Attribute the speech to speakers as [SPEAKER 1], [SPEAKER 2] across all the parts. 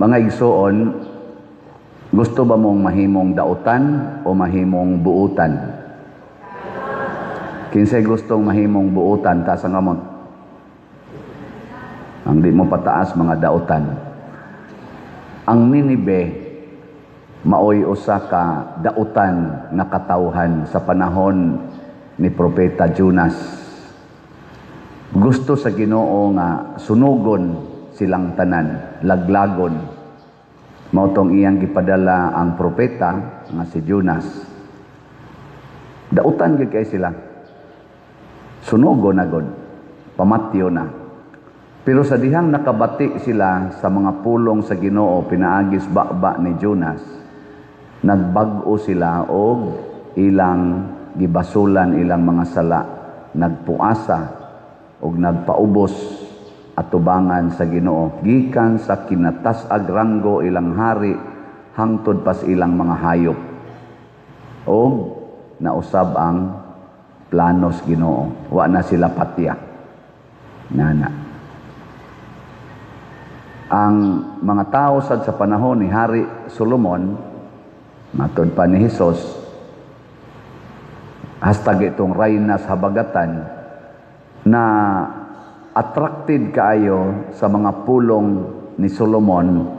[SPEAKER 1] Mga igsoon, gusto ba mong mahimong dautan o mahimong buutan? Kinsay gustong mahimong buutan, taas ang amot. Ang di mo pataas, mga dautan. Ang Ninibe, maoy usa ka dautan nga katawhan sa panahon ni Propeta Jonas. Gusto sa Ginoo nga sunugon silang tanan, laglagon. Mautong iyang gipadala ang propeta nga si Jonas. Dautan gid kay sila. Sunugon na god, pamatyo na. Pero sa dihang nakabati sila sa mga pulong sa Ginoo pinaagis bakba ni Jonas, nagbag-o sila og ilang gibasulan ilang mga sala, nagpuasa og nagpaubos atubangan sa Ginoo gikan sa kinatas-ag ranggo ilang hari hangtod pas ilang mga hayop. Og nausab ang planos Ginoo, wa na sila patya. Nana. Ang mga tao sad sa panahon ni Hari Solomon, matod pa ni Hesus, hastag itong Raynas Habagatan, na attracted kaayo sa mga pulong ni Solomon,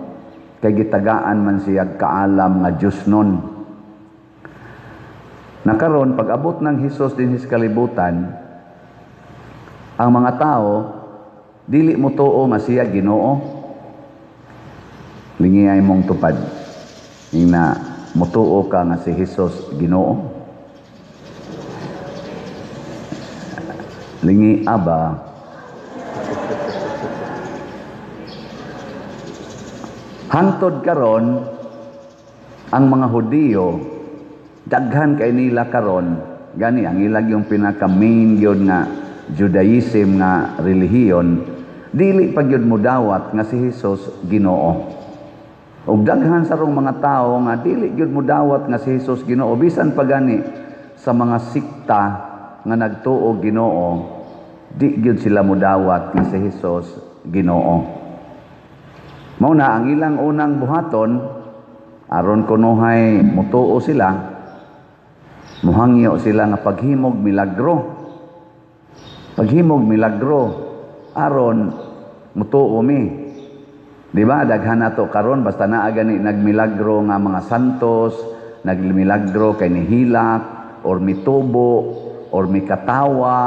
[SPEAKER 1] kay gitagaan man siya kaalam nga Diyos nun. Nakaroon, pag abot ng Hesus din his kalibutan, ang mga tao, dili mo tuo nga siya Ginoo. Lingi ay mong tupad. Yung na mutuo ka nga si Hesus Ginoo. Lingi aba. Hangtod karon ang mga Hudiyo, daghan kay nila karon, gani ang ilag yung pinaka main gyud nga Judaism nga relihiyon, dili pa gyud mudawat nga si Hesus Ginoo. Ug daghan sarong mga tao nga dili gyud mudawat nga si Hesus Ginoo, bisan pa gani sa mga sikta nga nagtuo Ginoo, di gyud sila mudawat nga si Hesus Ginoo. Mao na ang ilang unang buhaton aron kunuhay mutuo sila, muhangyo sila nga paghimog milagro. Paghimog milagro aron mutuo mi. Di ba, daghan nato karon basta naa gani nagmilagro nga mga santos, nagmilagro kay nihilak or mitubo or mikatawa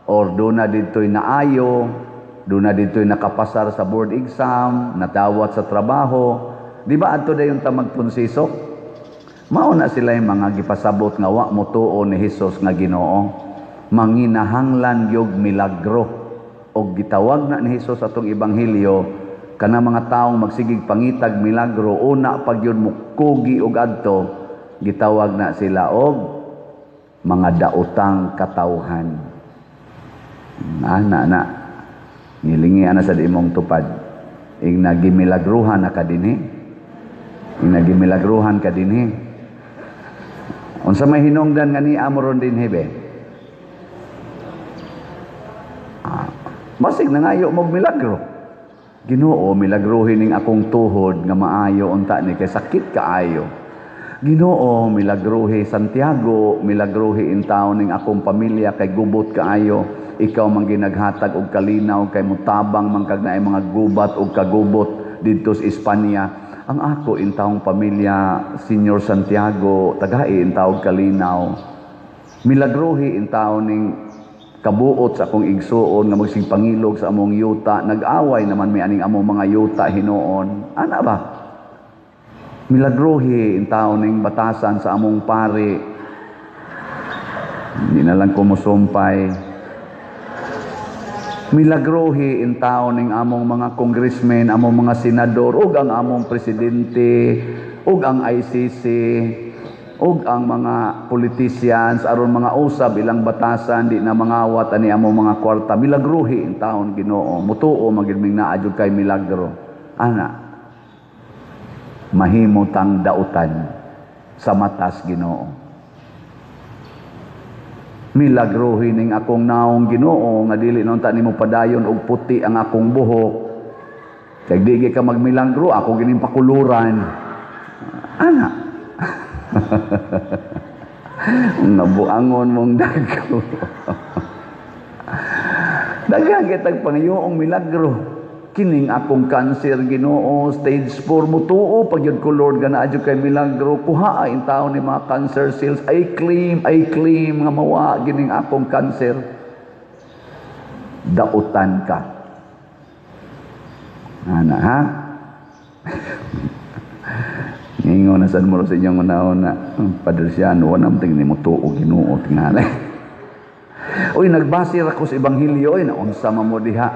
[SPEAKER 1] or duna ditoy naayo, duna ditoy nakapasar sa board exam, natawat sa trabaho. Di ba adto dayon ta magpunsisok? Mao na sila yung mga gipasabot nga wa mo tuo ni Hesus nga Ginoo. Manginahanglan yog milagro og gitawag na ni Hesus atong ebanghelyo kana mga taong magsigig pangitag milagro, una pag yun mukugi og adto, gitawag na sila og mga daotang katawhan. Na nilingi ana sa imong tupad, ing nagimilagruhan na ka dinhi, ing nagimilagruhan ka dinhi. Unsa may hinungdan nga ni amoron dinhi be? Basig nangayo mog milagro. Ginoo, milagrohin ning akong tuhod nga maayo unta ni kay sakit kaayo. Ginoo, milagrohi Santiago, milagrohi in taon ning akong pamilya kay gubot kaayo. Ikaw man ginaghatag og kalinaw kay mutabang man kag naay mga gubat og kagubot didto sa Espanya. Ang ako in taong pamilya, Senior Santiago, tagay in taong kalinaw. Milagrohi in taon ning kabuot sa akong igsuon nga magsing pangilog sa among yuta, nag-away naman may aning among mga yuta hinuon. Ana ba? Milagrohi in taon ning batasan sa among pari. Hindi na lang kumusumpay. Milagrohi in taon ning among mga congressmen, among mga senador, ug ang among presidente, ug ang ICC, ug ang mga politicians aron mga usab ilang batasan di na mangawat ani among mga kwarta. Milagrohi in taon Ginoo, mutuo magilming naa jud kay milagro. Ana, mahimutang dautan sa matas Ginoo. Milagrohi ning akong naong Ginoo nga dili nunta nimo padayon og puti ang akong buhok, Kag di ka magmilagro, ako gining pakuluran. Ana. Nabuangon mong dago. Daghang kitag pangayoong milagro. Kining akong cancer, Ginoo, stage 4 mo tuo pag yun ko Lord gana adyo kay milagro. Kuha ang taon ni mga cancer cells. I claim nga mawa gining akong cancer. Dautan ka. Ana ha? Ingo na sad mo sa inyong una-una. Padresyan, wala namang tingin mo tuo, Ginoo, tingalay. Uy, nagbasir ako sa Ebanghelyo, uy, naunsa man mo diha.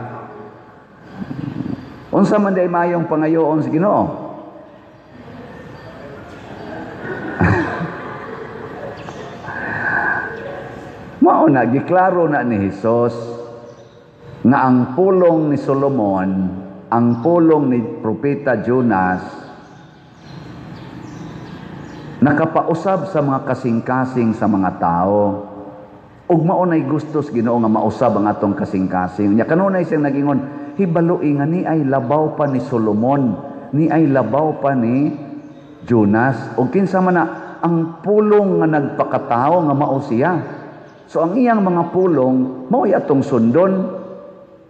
[SPEAKER 1] Unsa man day mayong pangayoon sa Ginoo. Mao na giklaro na ni Hesus nga ang pulong ni Solomon, ang pulong ni Propeta Jonas nakapausab sa mga kasing-kasing sa mga tao. Ug maunay gustos Ginoo nga mausab ang atong kasing-kasing. Nya kanunay siyang nagingon, hibaloy nga ni ay labaw pa ni Solomon, ni ay labaw pa ni Jonas. Ug kinsa man na ang pulong nga nagpakatao nga mao siya. So ang iyang mga pulong mao atong sundon,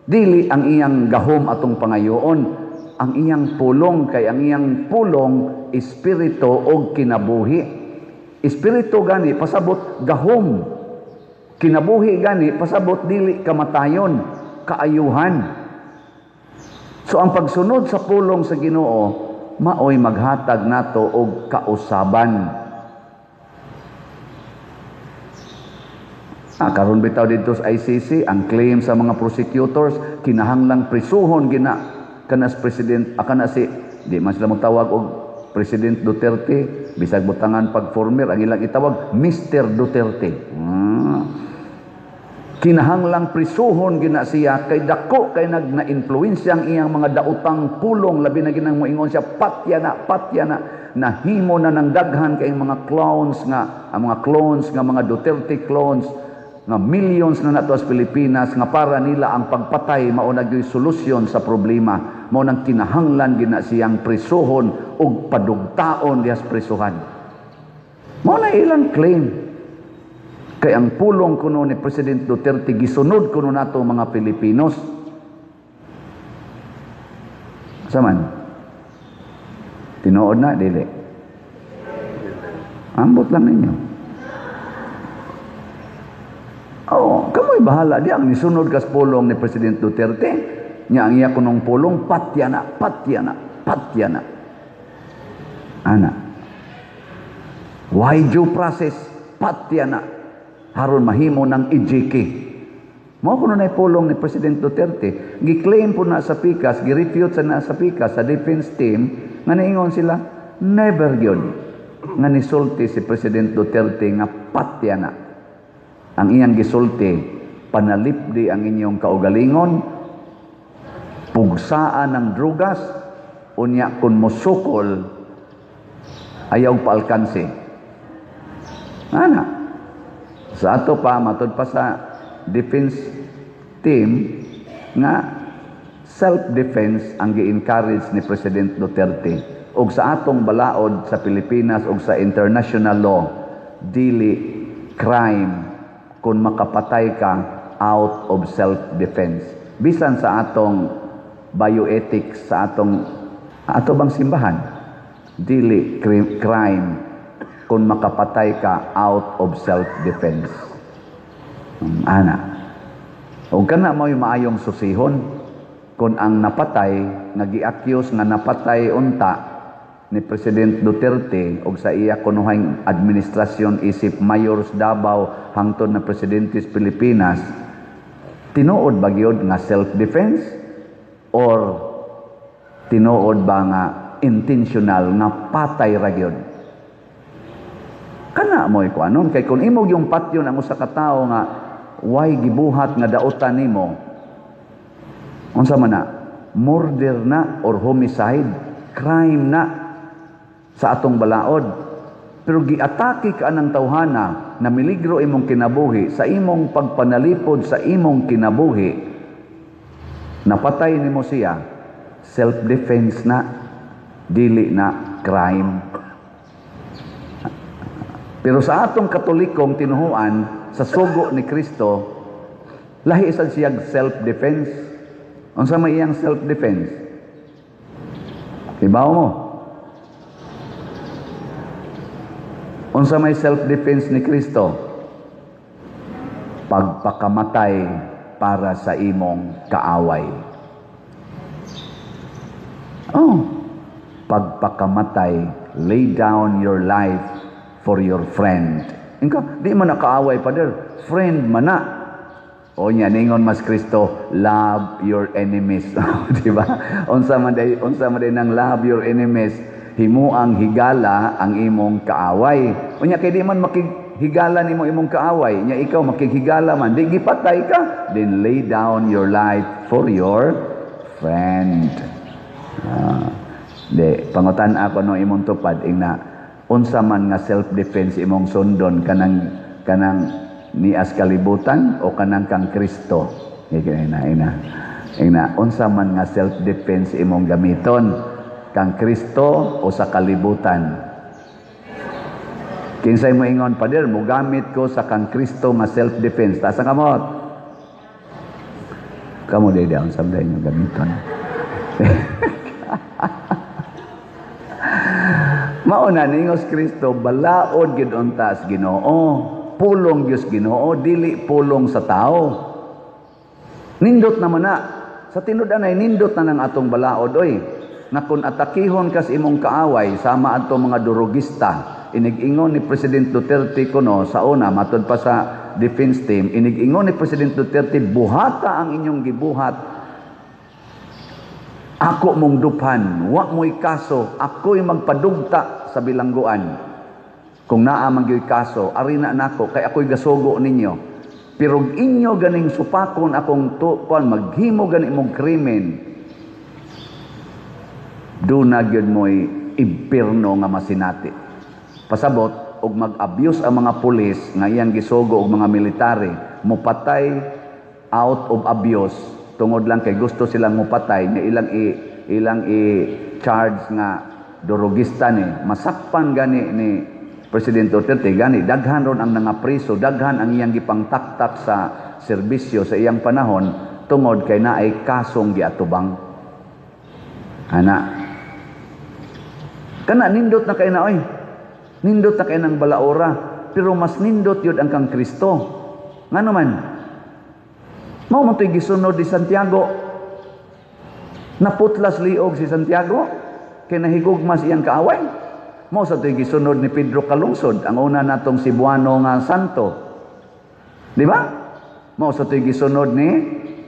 [SPEAKER 1] dili ang iyang gahom atong pangayoon. Ang iyang pulong kay ang iyang pulong espiritu o kinabuhi. Espiritu gani pasabot gahom. Kinabuhi gani pasabot dili kamatayon, kaayuhan. So ang pagsunod sa pulong sa Ginoo maoy maghatag nato og kausaban. Karon bitaw dito sa ICC ang claim sa mga prosecutors kinahanglang prisuhon gina kanas president kana si di man sila motawag og President Duterte, bisag butangan pag former ang ilang itawag Mr. Duterte. Kinahanglang prisuhon gina siya kay dako kay nagna-influensya ang iyang mga daotang pulong, labi na ginang moingon siya patya na nahimo na ng daghan kay mga clones nga ang mga clones nga mga Duterte clones nga millions na nato sa Pilipinas nga para nila ang pagpatay mao nagyoy solusyon sa problema. Mao nang kinahanglan gina siyang prisuhon ug padugtaon diha sa prisuhan. Mao na ilang claim. Kay ang pulong kuno ni President Duterte gisunod kuno nato mga Pilipinos. Saman. Tinuod na dili. Ambot lang ninyo. Kamoy bahala di ang nisunod kas pulong ni President Duterte. Nya ang iya kunong pulong patya na. Ana. Why due process patya na haron mahimo ng EJK. Mao kuno nay pulong ni President Duterte. Gi-claim po na sa PICAS, gi-refute sa na sa PICAS sa defense team nga niingon sila never gyud nga nisulti si President Duterte nga patya na. Ang iyang gisulti, panalipdi ang inyong kaugalingon, pugsaan ng drugas, unya kun mosukol, ayaw paalkansi. Ana, sa ato pa, matod pa sa defense team, nga self-defense ang gi-encourage ni President Duterte. Og sa atong balaod sa Pilipinas og sa international law, dili crime kung makapatay ka out of self-defense. Bisan sa atong bioethics, sa ato bang simbahan, dili crime kung makapatay ka out of self-defense. Ana. O kana mo yung maayong susihon kung ang napatay, nagi-accuse nga napatay unta ni President Duterte o sa iya kunuhang administrasyon isip Mayors Davao hangtod na Presidente sa Pilipinas, tinuod ba gyud nga self-defense or tinuod ba nga intentional nga patay ra gyud? Kana mo ikuanon kay kun imog yung patyon ang usa ka tawo nga way gibuhat nga daotan nimo, unsa man na, murder na or homicide, crime na sa atong balaod. Pero giatake ka ng tawhana na miligro imong kinabuhi sa imong pagpanalipod sa imong kinabuhi, napatay nimo siya, self-defense na, dili na crime. Pero sa atong Katolikong tinuhuan, sa sugo ni Kristo, lahi isang siyag self-defense. Unsa may iyang self-defense? Ibaw mo. Unsa may self-defense ni Kristo? Pagpakamatay para sa imong kaaway. Pagpakamatay, lay down your life for your friend. Ingka, di man nakaaway pa der. Friend man na. O niya, ningon mas Kristo, love your enemies. Diba? Unsa man day ng love your enemies, himuang higala ang imong kaaway. O niya, kay di man makighigala nimo imong kaaway. Niya, ikaw makighigala man. Di gipatay ka. Then lay down your life for your friend. Pangutan ako no imong tupad, ingna, unsa man nga self-defense imong sundon kanang nias kalibutan o kanang kang Kristo. Ina, unsa man nga self-defense imong gamiton, kang Kristo o sa kalibutan. Kinsay mo ingon, Pader, mo gamit ko sa kang Kristo nga self-defense. Taas ang kamot. Kamu day down sabday nyo gamiton. Mauna ningos Kristo, balaod gid untas Ginoo. Pulong Dios Ginoo, dili pulong sa tao. Nindot naman na. Sa tinud-anay, nindot na ng atong balaod, oy. Na kung atakihon kas imong kaaway, sama ato mga durugista, inig-ingon ni President Duterte kuno sa una, matod pa sa defense team, inig-ingon ni President Duterte, buhata ang inyong gibuhat. Ako mong duphan, wa mo'y kaso, ako'y magpadugta sa bilangguan. Kung naamang yung kaso, arina nako, kay ako'y gasugo ninyo. Pero inyo ganing supakon akong tukon, maghimo ganing mong krimen. Doon na yun mo'y impirno nga masinati. Pasabot, og mag-abuse ang mga pulis, nga iyang gisugo og mga military, mupatay out of abuse, tungod lang kay gusto silang mupatay, nga ilang i-charge nga durugista ni, masakpan gani ni President Duterte, gani, daghan ron ang nangapriso, daghan ang iyang gipangtaktak sa serbisyo sa iyang panahon, tungod kay naay kasong giatubang. Kana, nindot na kay na, oy. Nindot na kay ng balaora, pero mas nindot yun ang kang Kristo. Nga naman, mao man to'y gisunod di Santiago, naputlas liog si Santiago, kay nahigugmas iyang kaaway. Mao sa to'y gisunod ni Pedro Calungsod, ang una natong Cebuano nga santo. Di ba? Mao sa to'y gisunod ni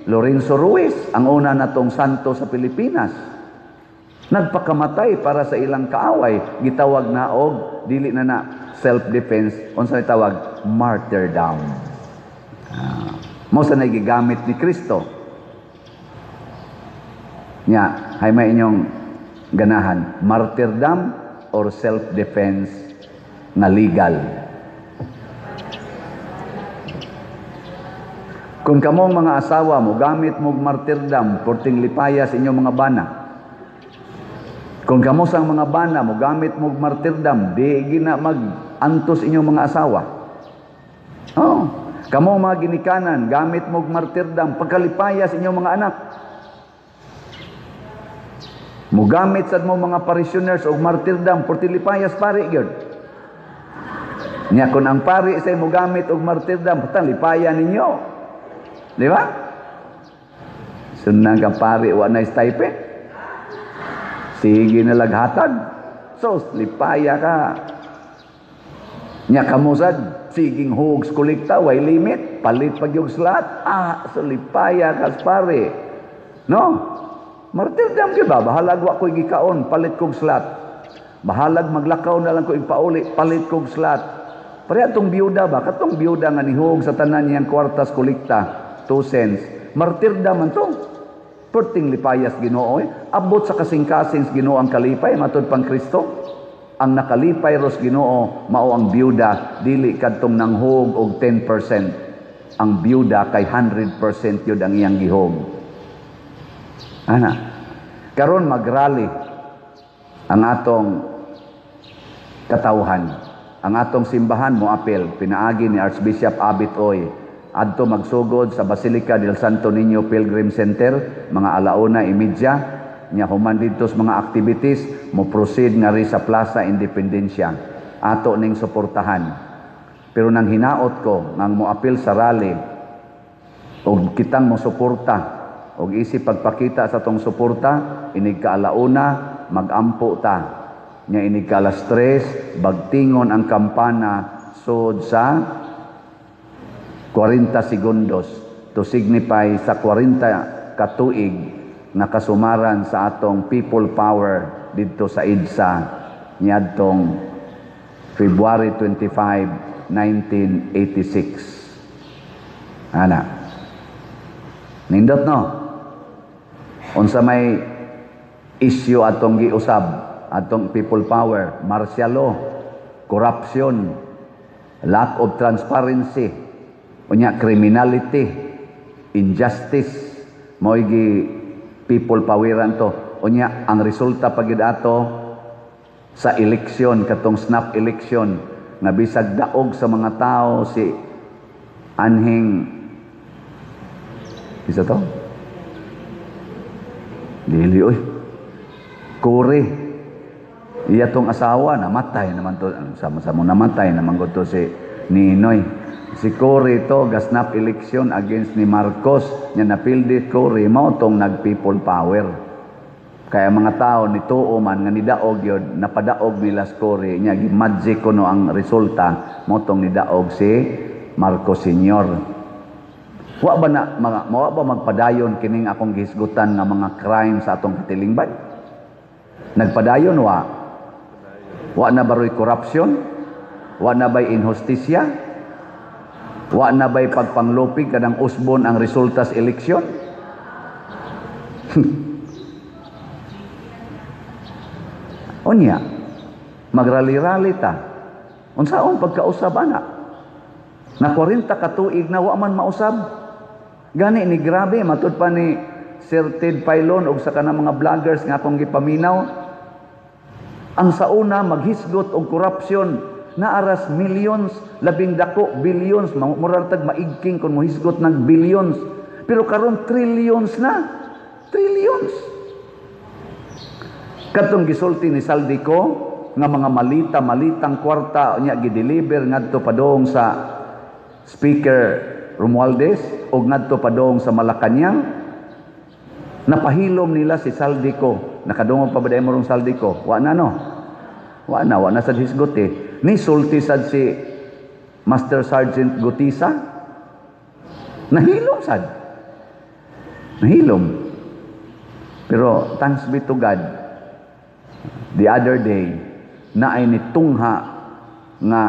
[SPEAKER 1] Lorenzo Ruiz, ang una natong santo sa Pilipinas. Nagpakamatay para sa ilang kaaway, gitawag na og dili na self-defense, unsa tawag, martyrdom. Mao sa nagigamit ni Kristo. Nya, hay may inyong ganahan, martyrdom or self-defense na legal. Kung kamong mga asawa mo gamit mo martyrdom porting lipaya sa inyong mga bana. Kung kamo sang mga bana mo gamit mo martyrdom, di gina mag-antos inyong mga asawa. Kamo mga ginikanan, gamit mo martyrdom, pagkalipaya sa inyong mga anak. Mugamit sad mo mga parishioners og martyrdom, portilipayas pari gyud. Nya kun ang pari say mugamit og martyrdom, patang lipaya ninyo. Di ba? Sunang ka pari wa na stipend. Sige na laghatag. So, lipaya ka. Nya kamusad, siging hugs kolekta, way limit, palit pag yung slat. So lipaya ka pare. No? Martyrdom ka ba? Bahalag wa ko'y gikaon, palit kong slat. Bahalag maglakaw na lang ko'y pauli, palit kong slat. Pare atong biyuda ba? Katong biyuda nga nihug sa tanan niyang kwartas kolekta, 2 cents. Martyrdom man to. Perting lipayas Ginoo, abot sa kasing-kasing Ginoo ang kalipay, matod pang Kristo. Ang nakalipay ros Ginoo, mao ang biyuda, dili kadtong nanghug og 10%. Ang biyuda kay 100% yun ang iyang gihog. Karon magrally ang atong katawhan. Ang atong simbahan mo apel pinaagi ni Archbishop Abit Oy adto magsugod sa Basilica del Santo Niño Pilgrim Center mga 1:30 nya human dito sa mga activities mo proceed nga ri sa Plaza Independencia ato ning suportahan. Pero nang hinaot ko nang mo apel sa rally og kitang mo suporta og isip pagpakita sa tong suporta inig ka 1:00 magampo ta nya inig ka 3:00 bagtingon ang kampana sud sa 40 segundos to signify sa 40 ka tuig na kasumaran sa atong people power didto sa EDSA niadtong February 25, 1986. Ana. Nindot no? Unsa may issue atong giusab, atong people power, martial law, corruption, lack of transparency, unya criminality, injustice, mo'y gi people poweran to. Unya ang resulta pagid ato sa eleksyon katong snap election nga bisag daog sa mga tao si anhing isa to dili oy Kore iya tong asawa namatay naman to sama-sama namatay naman ko to si Ninoy si Kore to gasnap election against ni Marcos nya napildi Kore mao tong nag people power kaya mga tao ni tuo man nga nidaog yun napadaog nila sa Kore nya magic kuno ang resulta mao tong nidaog si Marcos Senior. Wa ba na mawa ba magpadayon kining akong gihisgutan nga mga crime sa atong katilingban? Nagpadayon wa? Wa na baroy corruption? Wa na bay inhustisya? Wa na bay pagpanglupig kadang usbon ang resulta sa eleksyon? Unya, magrali-rali ta. Unsaon pagkausab ana? Na 40 ka tuig na wa man mausab. Gani ni grabe matud pa ni Sir Ted Pailon og sa kanang mga vloggers nga akong gipaminaw. Ang sauna maghisgot og corruption na aras millions, labing dako billions, murag tag maigking kun mohisgot ng billions. Pero karon trillions na. Trillions. Katong gisulti ni Saldico nga mga malitang kwarta nya gideliver ngadto padong sa Speaker Romualdez o ngadto padong sa Malacañang napahilom nila si Saldico nakadungog pa ba day morong Saldico wa na no wa na sad hisgot ni sulti sad si Master Sergeant Gutisa nahilom pero thanks be to God the other day na ay nitungha nga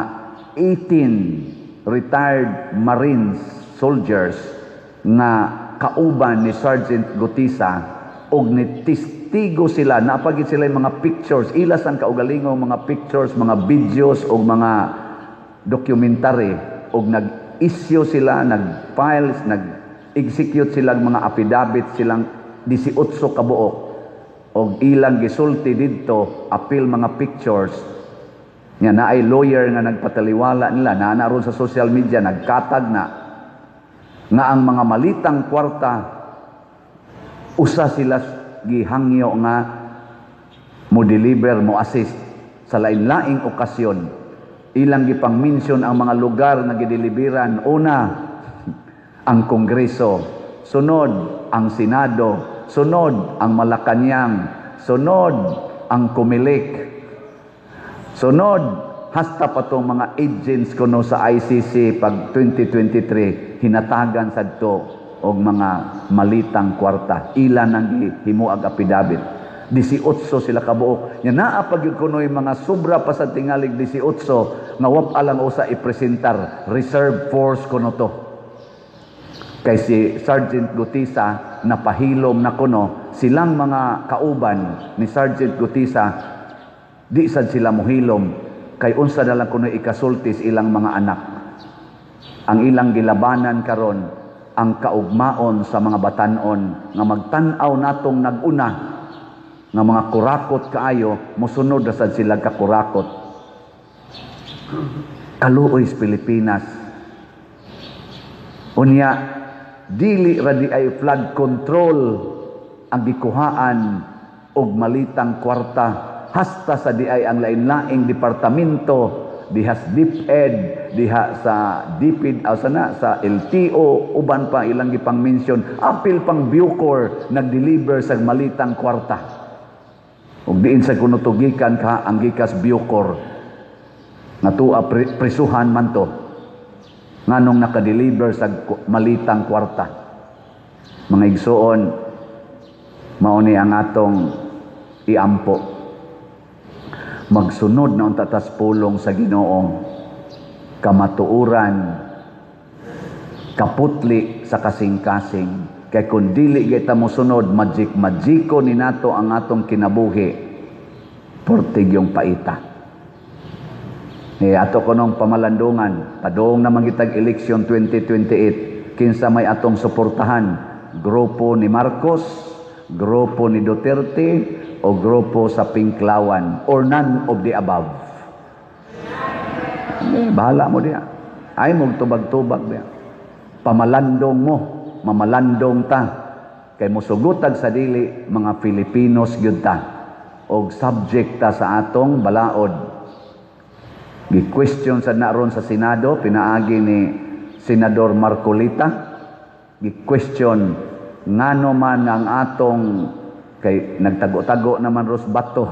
[SPEAKER 1] 18 retired Marines soldiers nga kauban ni Sergeant Gutisa og nitistigo sila napagid sila yung mga pictures ilas ang kaugalingong mga pictures mga videos og mga documentary og nag-issue sila nag-files nag-execute sila mga affidavit silang 18 ka buok og ilang gisulti didto apil mga pictures nya naay lawyer nga nagpataliwala nila na naroon sa social media nagkatag na nga ang mga malitang kwarta usa sila gihangyo nga mo deliver mo assist sa lain-laing okasyon ilang gipang-mention ang mga lugar na gideliveran una ang Kongreso sunod ang Senado sunod ang Malacañang sunod ang Comelec sunod hasta pa itong mga agents kuno sa ICC pag 2023 hinatagan sadto og mga malitang kwarta ilan ang himuag affidavit 18 sila kabuok nya naa pag kunoy mga sobra pa sa tingalig 18 nga wa alang usa ipresentar reserve force kuno to kay si Sergeant Gutisa napahilom na kuno silang mga kauban ni Sergeant Gutisa di sad sila mohilom kay unsa na lang kuno ikasultis ilang mga anak ang ilang gilabanan karon ang kaugmaon sa mga batan-on nga magtan-aw natong naguna nga mga kurakot kaayo mosunod na sad sila ka kurakot. Kaluoy sa Pilipinas. Unya dili ra di ay flood control ang gikuhaan og malitang kwarta hasta sa di ay ang lain-laing departamento diha sa DepEd, diha sa DPID, sa LTO, uban pa ilang gipang mention, apil pang Bucor nag-deliver sa malitang kwarta. Ug diin sa kunutugikan ka ang gikas Bucor nga tuwa prisuhan man to nganong naka-deliver sa malitang kwarta. Mga igsuon, mao ni ang atong iampo. Magsunod na unta tas pulong sa Ginoo, kamatuuran, kaputli sa kasing-kasing. Kay kung dili kita mo sunod, magic-magiko ni nato ang atong kinabuhi, portig yung paita. Ato ko nung pamalandungan, padung na magitag eleksyon 2028, kinsa may atong suportahan, grupo ni Marcos, grupo ni Duterte, o grupo sa Pinklawan, or none of the above. Bahala mo diya. Ay mong tubag-tubag diya. Pamalandong mo, mamalandong ta. Kay musugutag sa dili, mga Filipinos gyud ta. Og subject ta sa atong balaod. Gi-question sa naron sa Senado, pinaagi ni Senador Marcolita. Gi-question ngano man ang atong kay nagtago-tago naman Rosbato.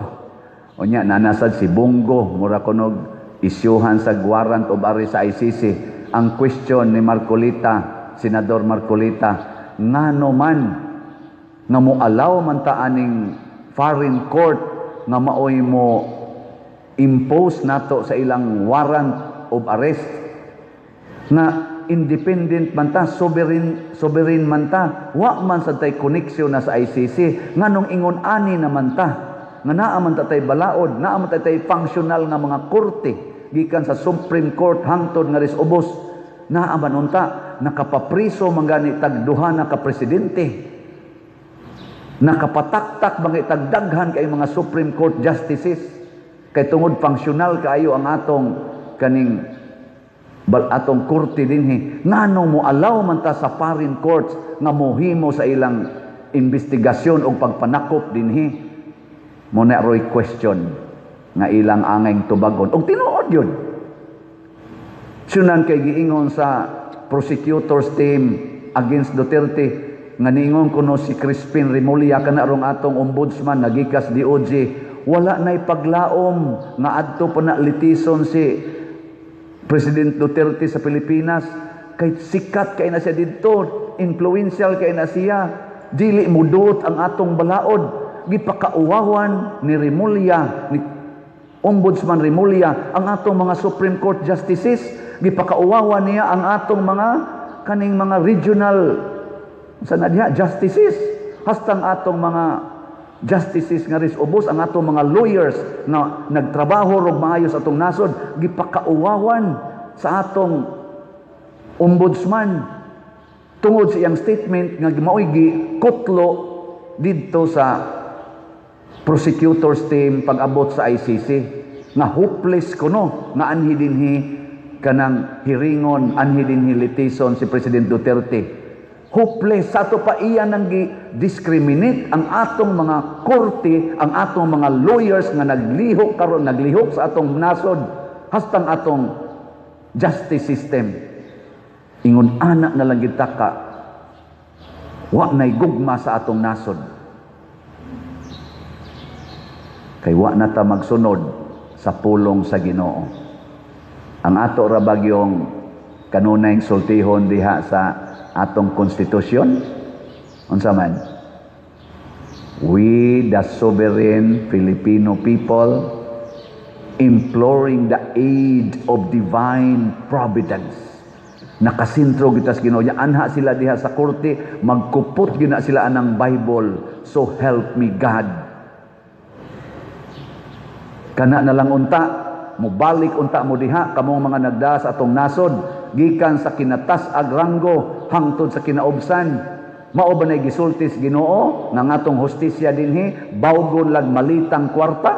[SPEAKER 1] Unya nanasad si Bungo mura kunog isyuhan sa warrant of arrest sa ICC. Ang question ni Marcolita, Senador Marcolita, ngano man nga moalaw man ta aning foreign court nga maoy mo impose nato sa ilang warrant of arrest nga independent man ta, sovereign man ta, wa man sa tay koneksyon na sa ICC, nganong ingon ani naman ta, nga naa man ta tay balaod, naa man ta tay functional nga mga korte, gikan sa Supreme Court hangtod nga ris ubos, naa man unta, nakapapriso mangani tagduha na ka presidente, nakapataktak mga tagdaghan kay mga Supreme Court justices, kay tungod functional kaayo ang atong kaning atong korte dinhi, nganong mo allow man ta sa foreign courts nga mohimo sa ilang investigasyon o pagpanakop dinhi. Mo na roy question nga ilang angay tubagon og tinuod yun. Sunan kay giingon sa prosecutors team against Duterte nga niingon kuno si Crispin Remulla kana rong atong ombudsman nagikas DOJ, wala nay paglaom nga adto pa na litison si President Duterte sa Pilipinas, kay sikat kay na siya dito, influential kay na siya, dili mudot ang atong balaod, gipakauwawan ni Remulla, ni Ombudsman Remulla, ang atong mga Supreme Court justices, gipakauwawan niya ang atong mga kaning mga regional justices, hastang atong mga justices nga ris ubos, ang atong mga lawyers na nagtrabaho rog maayos atong nasod, gipakauwawan sa atong ombudsman tungod sa iyang statement nga maoy gikutlo didto sa prosecutors team pag-abot sa ICC nga hopeless kuno nga anhi dinhi kanang hiringon, anhi dinhi litigation si President Duterte. Hopeless sa ato pa iya nang discriminate ang atong mga korte, ang atong mga lawyers nga naglihok karon, naglihok sa atong nasod, hastang atong justice system. Ingon anak na lang kita ka, wa nay gugma sa atong nasod. Kay wa na ta magsunod sa pulong sa Ginoo. Ang ato ra bagyong kanunay sultihon diha sa atong konstitusyon, unsa man, we the sovereign Filipino people imploring the aid of divine providence. Nakasintro kita sa Ginoo, anha sila diha sa korte, magkupot gina sila anang Bible, so help me God. Kana na lang unta, mubalik unta mo diha kamong mga nagda sa atong nasod, gikan sa kinatas ag ranggo hangtod sa kinaubsan, Mao ba nay gisultis Ginoo nga ngatong hustisya dinhi bawgon lag malitang kwarta?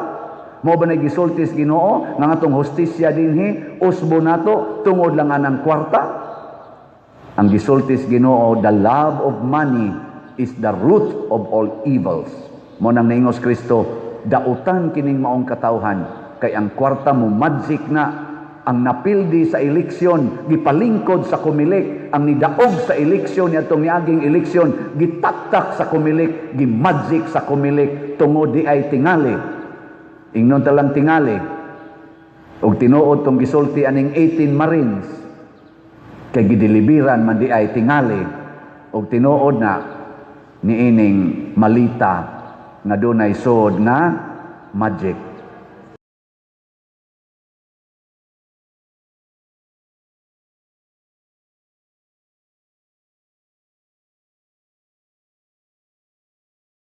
[SPEAKER 1] Mao ba nay gisultis Ginoo nga ngatong hustisya dinhi usbo nato tungod lang anang kwarta? Ang gisultis Ginoo, the love of money is the root of all evils. Mo nang naingos Kristo, dautan kining maong katawhan kay ang kwarta mo magic na. Ang napildi sa eleksyon, gipalingkod sa kumilik. Ang nidaog sa eleksyon, nitong niaging eleksyon, gitaktak sa kumilik, gimagic sa kumilik, tungod di ay tingali. Ingnon talang tingali. Og tinuod tong gisulti aning 18 Marines, kay gidelibiran man di ay tingali. Og tinuod na niining malita nga dunay sod nga magic.